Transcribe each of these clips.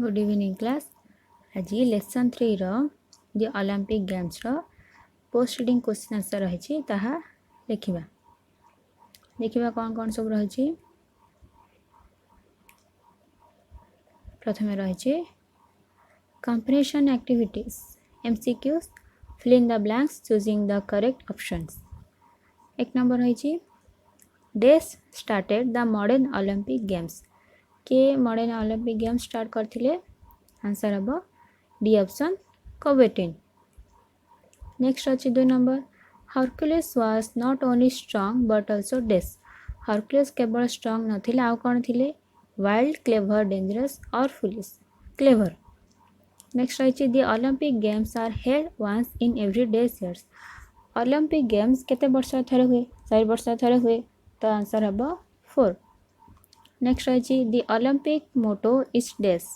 Good evening class. आज lesson 3 रो दि Olympic games रो post reading question answer रही ताहा लिखिबा। देखिबा कौन कौन सब रही। प्रथम रही comprehension activities MCQs fill in the blanks choosing the correct options. एक नंबर रही डेस started the modern Olympic games. के मॉडर्न ओलंपिक गेम्स स्टार्ट करथिले? आंसर हम डी ऑप्शन कोवेटिन। नेक्स्ट अच्छी 2 number Hercules was not only strong but also डेस। Hercules केवल strong नथिले आउ कौन थिले? वाइल्ड, क्लेवर, डेंजरस और फुलिस। क्लेवर। नेक्स्ट रही the Olympic games are held once in every 10 years. Olympic games केते वर्ष थरे हुए? 4 वर्ष थरे हुए, तो आंसर हम 4। नेक्स्ट रही the Olympic motto is dash.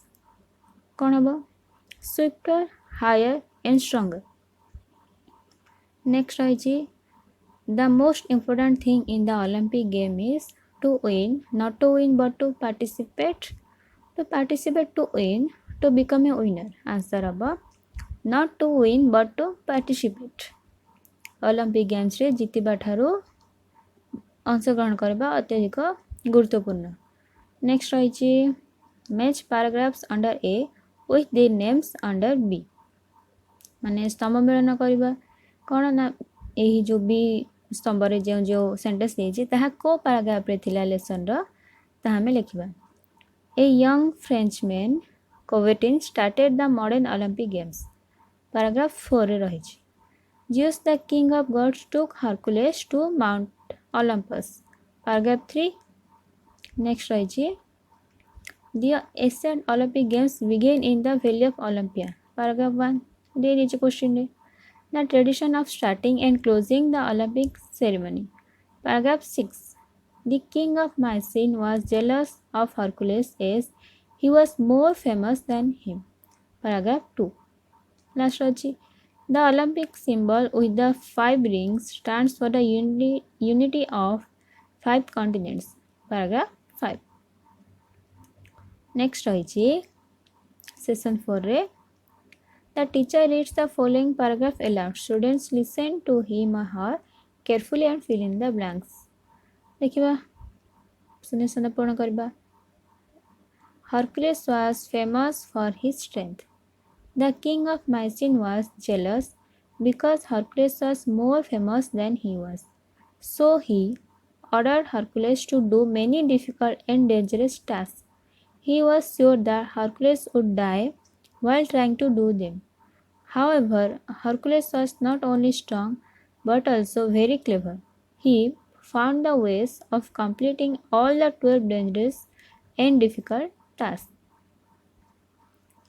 कौन हम? Swifter, higher and stronger. Next रही the most important thing in the Olympic game is to win, not to win but to participate. To participate, to win, to become a winner. Answer हम not to win but to participate. Olympic games रे जीतिबा ठारू अंशग्रहण करबा अत्यधिक गुरुत्वपूर्ण। Next रही match paragraphs under A with the names under B. माने स्तंभ मिलन करबा कौन ना यही जो बी स्तंभ रे जो जो सेंटेंस देछि ताहा को पैराग्राफ रे थिला लेसन रो ताहा में लिखिबा। A young Frenchman Coubertin started the modern Olympic games. Paragraph 4 रे रही Zeus the king of gods took Hercules to Mount Olympus. Paragraph 3. Next रही the ancient Olympic games began in the Valley of Olympia. Paragraph 1. दे नीचे question है the tradition of starting and closing the Olympic ceremony. Paragraph 6. The king of Mycenae was jealous of Hercules as he was more famous than him. Paragraph 2. Last रही the Olympic symbol with the 5 rings stands for the unity of 5 continents. Paragraph 5. Next रही session 4 रे the teacher reads the following paragraph aloud. Students listen to him or her carefully and fill in the blanks. देखिबा सुने सुने पूर्ण करबा। Hercules was famous for his strength. The king of Mycenae was jealous because Hercules was more famous than he was. So he ordered Hercules to do many difficult and dangerous tasks. He was sure that Hercules would die while trying to do them. However, Hercules was not only strong but also very clever. He found the ways of completing all the 12 dangerous and difficult tasks.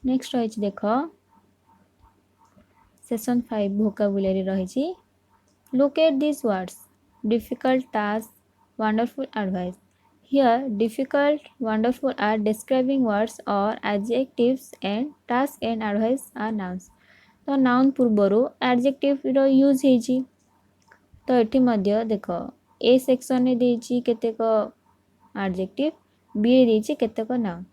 Next रही देखो session 5 vocabulary रही look at these words difficult task wonderful advice. Here difficult wonderful are describing words or adjectives and task and advice are nouns. तो noun पूर्वरु adjective रो use hazy तो एठी मध्य देखो A section रे देछि केतेक adjective बी रे देछि केतेक noun।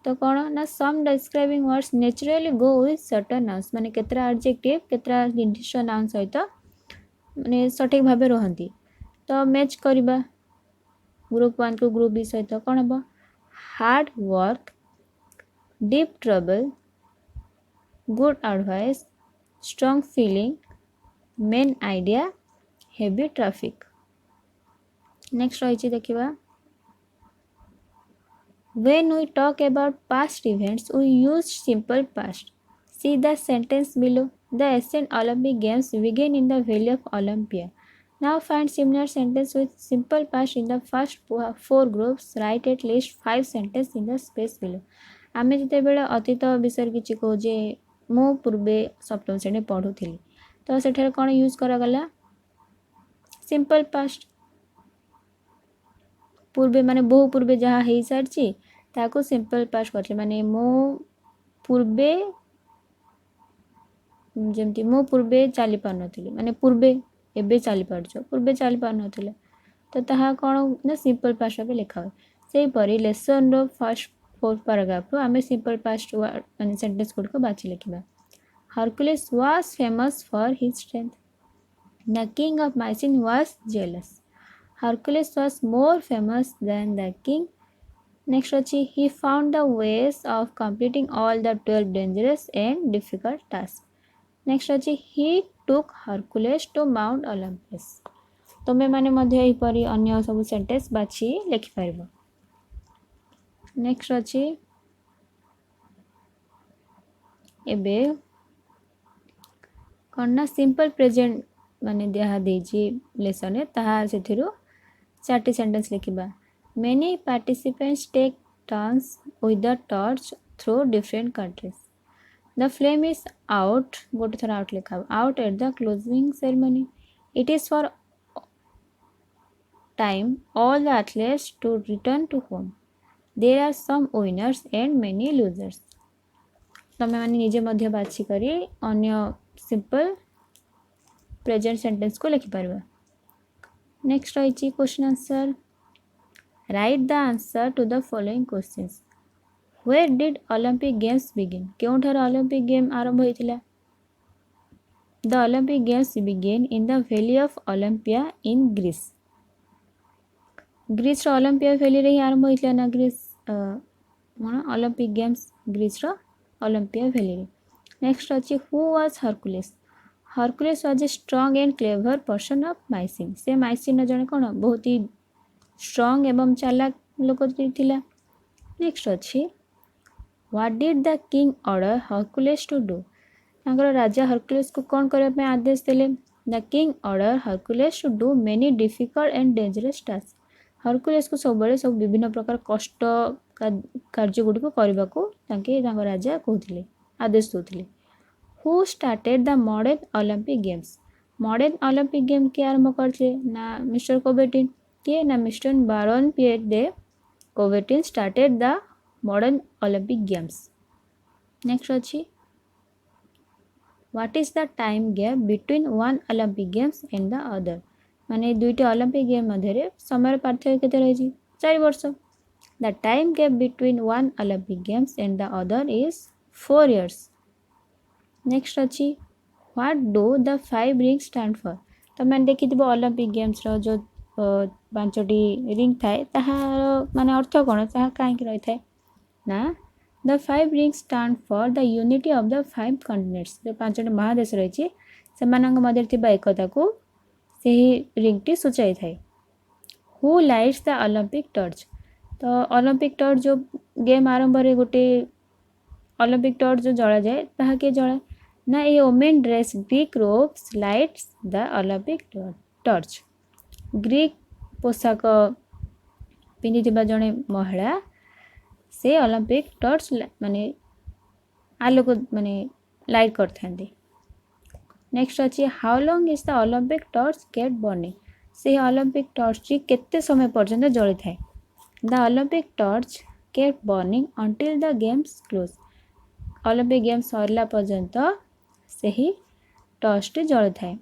तो कौन ना some describing words naturally go with certain nouns माने केतरा एडजेक्टिव केतरा निर्दिष्ट नाउन सहित माने सठिक भाबे रहंती। तो मैच करबा ग्रुप 1 को ग्रुप बी सहित कौन हम hard work, deep trouble, good advice, strong feeling, main idea, heavy traffic. Next रही देखिबा when we talk about past events, we use simple past. See the sentence below. The ancient Olympic Games began in the Valley of Olympia. Now find similar sentence with simple past in the first 4 groups. Write at least 5 sentences in the space below. आमे जते बेले अतीत विषय किछि को जे मो पूर्वे सप्तम श्रेणी पढुथिली तो सेठे कोन यूज करा गला सिंपल पास्ट। पूर्वे माने बहु पूर्वे जहाँ हो सारी ताको सिंपल पास्ट कर माने मो पूर्वे जमती मो पूर्वे चली पार नथिले माने पूर्वे एबे चली पारछ पूर्वे चली पार नथिले तो ताहा कोन ना सिंपल पास्ट पे लिखा हो। सेही परी लेसन रो फर्स्ट फोर्थ पैराग्राफ आम सिंपल पास्ट वर्ड मान सेंटेंस गुड़िक बाछि लिखा Hercules was famous for his strength the king of Mycenae was jealous Hercules was more famous than the king next अच्छी he found the ways of completing all the 12 dangerous and difficult task next अच्छी he took Hercules to Mount Olympus तुम्हें माने मध्य एपरी अन्य सब sentence बाछि लिखिपर next अच्छी एबे कौन ना सिंपल प्रेजेंट माने दिया देजी लेसन ताहा सेथिरु चार्टी सेंटेंस लिखिबा many participants take turns with the torch through different countries the flame is out गोटे थर आउट लिखा out at the closing ceremony it is for time all the athletes to return to home there are some winners and many losers तमें मैंने निजे मध्य बाछि करी अन्य simple present sentence को लिखिपर नेक्स्ट रही question answer write the answer to the following questions Where did Olympic Games begin? केउठार Olympic game आरंभ होइथिला The Olympic Games began in the Valley of Olympia in Greece. Greece रो Olympia valley रे ही आरंभ होइथिला ना ग्रीस मन ओलंपिक गेम्स ग्रीस रो ओलंपिया वैली रे नेक्स्ट अछि who was Hercules Hercules was a strong and clever person of Mycenae से माइसिन जने कोन बहुत ही स्ट्रांग एवं चालाक लोक थिला नेक्स्ट अछि What did the king order Hercules to do? तांकर राजा हरकुलिस को कौन करने पे आदेश देले the king order Hercules to do many difficult and dangerous task Hercules को सब सब विभिन्न प्रकार कष्ट कार्य गुड़ी को करने को राजा कहते आदेश देते who started the modern Olympic games modern Olympic game के आरंभ करते ना मिस्टर कोबेटिन किए ना mister Baron Pierre de Coubertin started the modern Olympic games next अच्छी what is the time gap between one Olympic games and the other माने दुईटी Olympic game मध्य समय पार्थक्य केते रही 4 वर्ष the time gap between one Olympic games and the other is 4 years next अच्छी what do the 5 rings stand for तो मैंने देखी ओलंपिक गेम्स रो जो 5टी रिंग थाए ताहार माने अर्थ कोन ताहा काहे रही थाए ना the 5 rings stand for the unity of the 5 continents जो 5टी महादेश रही से मध्य एकता को सही रिंगटी सूचाई थाए who lights the Olympic torch तो ओलंपिक टॉर्च जो गेम आरंभ रे गोटे ओलंपिक टॉर्च जो जला जाए ताहा के जला ना a women dress Greek robes lights the Olympic torch Greek पोशाक पिंधि जड़े महिला से ओलंपिक टॉर्च माने आलोक माने लाइट कर थांती नेक्स्ट अच्छी how long is the Olympic torch kept burning से ओलंपिक टॉर्च केते समय पर्यंत जली थाए the Olympic torch kept burning until the games close Olympic games सरला पर्यंत सही टॉर्च जली थाए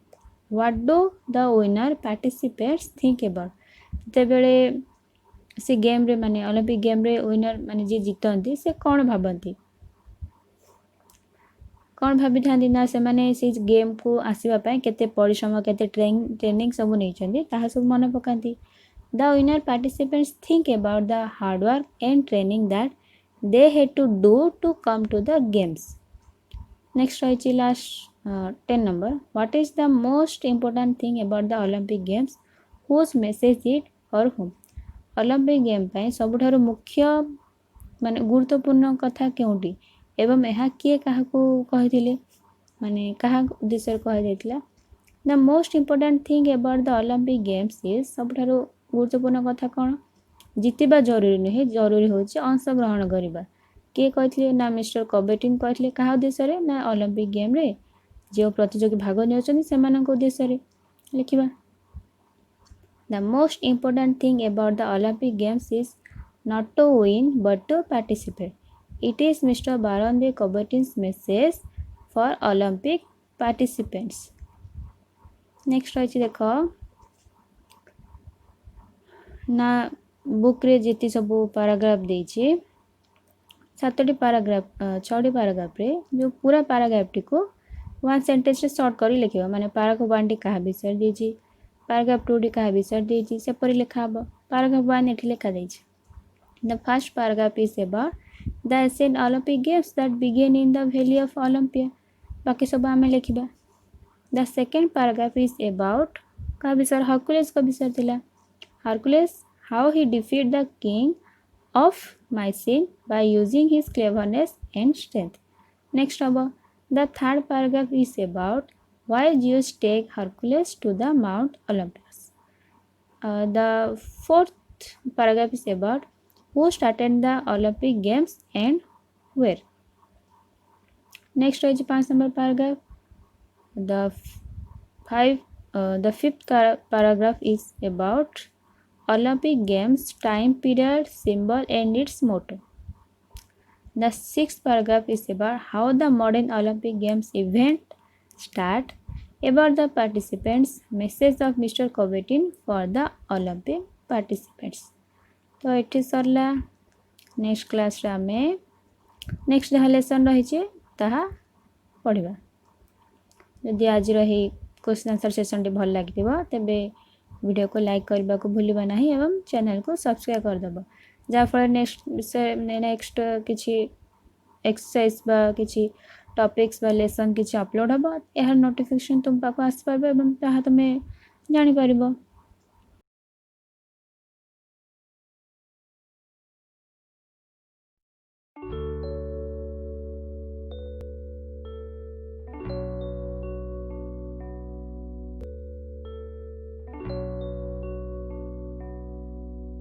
what do the winner participates think about तेबेले से गेम रे माने ओलंपिक गेम रे विनर माने जे जीतती से कौन भाबती कौन भाभी था ना से माने से गेम को आसवाई केते परिश्रम केते ट्रेनिंग सब नहीं ताहा सब मन पकाती the winner participants think about the hard work and training that they had to do to come to the games next रही last 10 number what is the most important thing about the Olympic games whose message it और होम Olympic game पे सबुठारु मुख्य माने गुरुत्वपूर्ण कथा केउटी एवं यह किए क्या कही माने क्या उद्देश्य कह the most important thing about the Olympic games is सबुठारु गुरुत्वपूर्ण कथा कौन जीतवा जरूरी नुहे जरूरी हूँ अंशग्रहण करवा किए कही ना मिस्टर कोबेटिन कहते क्या उद्देश्य ना ओलंपिक गेम रे जो प्रतियोगी भाग नहीं उद्देश्य लिखा The most important thing about the Olympic Games is not to win but to participate. It is Mr. Baron de Coubertin's message for Olympic participants. Next रही देख ना बुक रे जेती सब पैराग्राफ देछि सातटी पैराग्राफ 6टी पैराग्राफ रे जो पूरा पैराग्राफ टी को वन सेंटेंस रे शॉर्ट करी लिखिबा माने पैराग्राफ 1 टी कहा विषय देछि पैराग्राफ 2 टी कहा विषय देछि से परि लिखा हबो पैराग्राफ 1 एठी लिखा दैछि the first paragraph is about the ancient Olympic games that began in the valley of Olympia बाकी सब आमे लिखिबा the second paragraph is about का विषय हरकुलेस का विषय थिला Hercules how he defeated the king of Mycenae by using his cleverness and strength. Next about the third paragraph is about why Zeus take Hercules to the Mount Olympus. The fourth paragraph is about who started the Olympic Games and where. Next is 5 number paragraph. The fifth paragraph is about Olympic Games time period, symbol and its motto. The sixth paragraph is about how the modern Olympic Games event start, about the participants, message of Mr. Coubertin for the Olympic participants. तो ये सरला next class रे आमे next जहाँ lesson रही ताहा पढ़ा जदि आज रही क्वेश्चन आंसर सेशन टी भल लगी तेबे वीडियो को लाइक करने को भूलबा नहीं एवं चैनल को सब्सक्राइब करदेव जहाँफल नेक्स्ट विषय नेक्स्ट किसी एक्सरसाइज बा किसी टॉपिक्स बा लेसन किसी अपलोड हम यार नोटिफिकेशन तुम पाक आसपार तुम जानी पार।